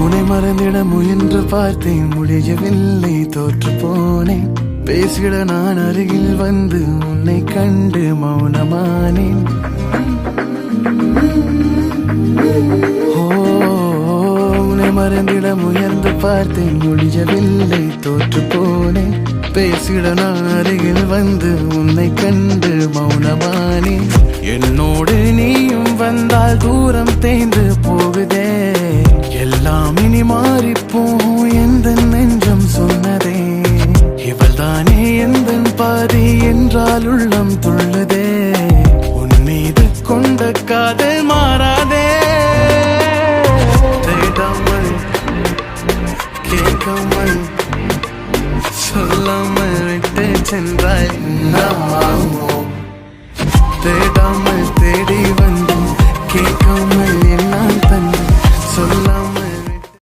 உன்னை மறந்திட முயன்று பார்த்தேன், முடியவில்லை, தோற்று போனேன். பேசிட நான் அருகில் வந்து உன்னை கண்டு மௌனமானேன். உன்னை மறந்திட முயன்று பார்த்தேன், முடியவில்லை, தோற்று போனேன். பேசிட நான் அருகில் வந்து உன்னை கண்டு மௌனமானேன். என்னோடு நீயும் வந்தால் தூரம் தேய்ந்து போகுதே, எல்லாம் இனி மாறிப்போம் எந்த நெஞ்சம் சொன்னதே. இவள் தானே எந்த பாதி என்றால் உள்ளம் துள்ளுதே, உன் மீது கொண்ட காதல் மாறாதே. தேடாமல் கேட்காமல் சொல்லாமல் விட்டு சென்றாய், தேடாமல் தேடி வந்து